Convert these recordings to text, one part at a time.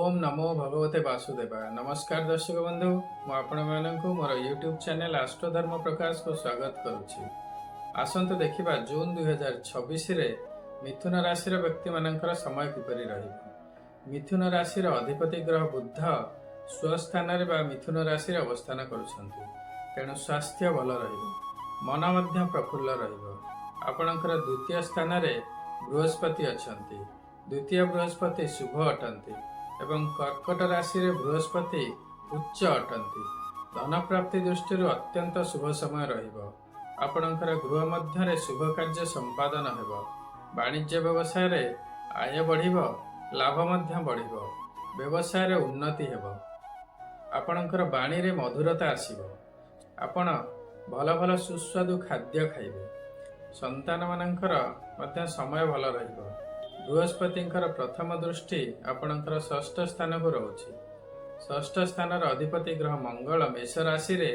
ओम नमो भगवते वासुदेवाय। नमस्कार दर्शक बंधु, मु आपण माननकु मोर यूट्यूब चैनल आष्टधर्म प्रकाश को स्वागत करुछि। आसंतु देखिबा जून 2026 रे मिथुन राशि व्यक्ति मानकर समय किपरि रहिबो। मिथुन राशि अधिपति ग्रह बुध स्वस्थान रे मिथुन राशि अवस्थान करुछन्ति, तेणु स्वास्थ्य भल रहिबो, मन मध्य प्रफुल्ल रहिबो। आपणकर द्वितीय स्थान रे बृहस्पति अछन्ति। द्वितीय बृहस्पति शुभ अटंती एवं कर्कट राशि रे बृहस्पति उच्च अटंती। धन प्राप्ति दृष्टि अत्यंत शुभ समय रहिबो। आपणकर गृह मध्य शुभ कार्य संपादन हेबो। वाणिज्य व्यवसाय रे आय बढ़िबो, लाभ मध्य बढ़िबो। व्यवसाय रे उन्नति हेबो। आपणकर वाणी रे मधुरता आसीबो। आपण भल भल सुस्वादु खाद्य खाइबे। संतान मानकर मध्य समय भल रहिबो। बृहस्पति प्रथम दृष्टि आपणकर षष्ठ स्थान को रोचे। षष्ठ स्थान अधिपति ग्रह मंगल मेष राशि रे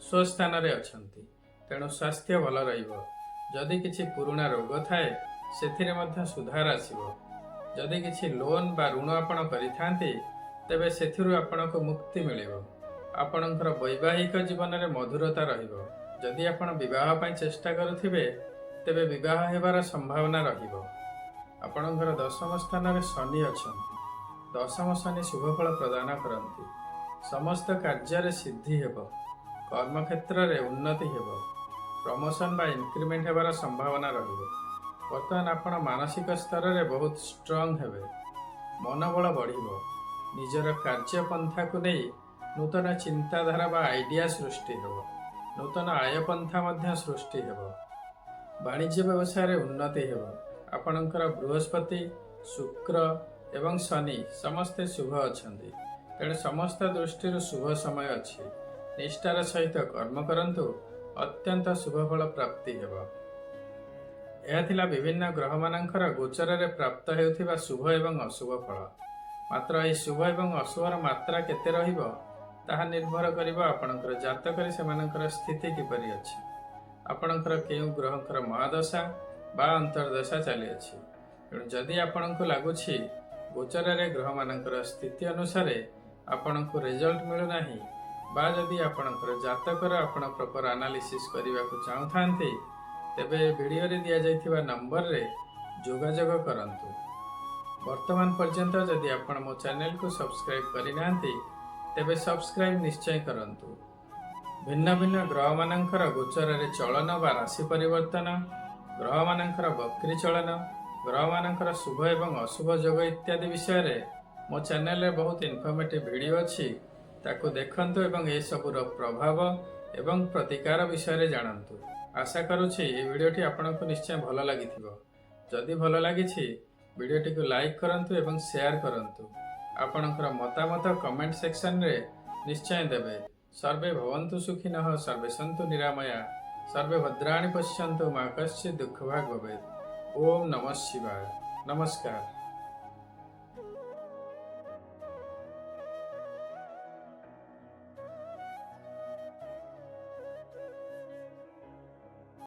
स्वस्थान रे अछंती, तेणु स्वास्थ्य भल रहिबो। जदि किछि पुराना रोग थाए सेथिरे मध्य सुधार आसीबो। जदि किछि लोन बा ऋण आपण करिथांती तेबे सेथिरु आपणको मुक्ति मिलिबो। आपणकर वैवाहिक जीवन रे मधुरता रहिबो। जदि आपण विवाह पय चेष्टा करुथिबे तेबे विवाह हेबार संभावना रहिबो। आपणकर दशम स्थान रे शनि अछंती। दशम शनि शुभ फल प्रदान करती। समस्त कार्य रे सिद्धि हेबो। कर्म क्षेत्र रे उन्नति हेबो। प्रमोशन बा इंक्रीमेंट हेबार संभावना रहिबो। वर्तमान आपण मानसिक स्तर रे बहुत स्ट्रांग हेबे। मनोबल बढ़िबो। निजर कार्य पंथा को नै नूतन चिंताधारा बा आइडिया सृष्टि हेबो। नूतन आय पंथा मध्य सृष्टि हेबो। वाणिज्य व्यवसाय रे उन्नति हेबो। आपणकर बृहस्पति शुक्र एवं शनि समस्ते शुभ अछंती, तेणु समस्त दृष्टि शुभ समय अछि। निष्ठार सहित कर्म करंतु, अत्यंत शुभ फल प्राप्ति हेबो। यह थिला विभिन्न ग्रह मानकर गोचर रे प्राप्त हेउथिबा शुभ एवं अशुभ फल। मात्र एही शुभ एवं अशुभर मात्रा केते रहिबो ताहा निर्भर करिबो आपणकर जातक रे सेमानकर स्थिति किपरि अछि। आपणकर केउ ग्रहकर महादशा बा अंतर्दशा चली अछि। तेणु जदि आपणको लागुछि गोचर रे ग्रह मानकर स्थिति अनुसार आपणको रिजल्ट मिलु नाही, बा जदि आपणकर जातकर आपण प्रॉपर एनालिसिस करिवा को चाहुथांती तेबे वीडियो रे दिया जाइथिबा नंबर रे जोगाजोग करंतु। वर्तमान पर्यंत जदि आपण मो चैनल को सब्सक्राइब करि नांती तेबे सब्सक्राइब निश्चय करंतु। भिन्न भिन्न ग्रह मानकर गोचर रे चलन बा राशि परिवर्तन, ग्रह मानकर वक्री चलन, ग्रह मानकर शुभ एवं अशुभ योग इत्यादि विषय रे मो चैनल रे बहुत इनफॉर्मेटिव वीडियो अछि। ताको देखंतु एवं ए सबुर प्रभाव एवं प्रतिकार विषय रे जानंतु। आशा करूछि ए वीडियोटी आपनको निश्चय भल लागिथिबो। जदि भल लागिछि वीडियोटी को लाइक करंतु एवं शेयर करंतु। आपनकर मतामत कमेंट सेक्शन रे निश्चय देबे। सर्वे भवन्तु सुखिनः, सर्वे सन्तु निरामया, सर्वे भद्राणि पश्यन्तु, मा कश्चित् दुःखभाग् भवेत्। ओम नमः शिवाय। नमस्कार।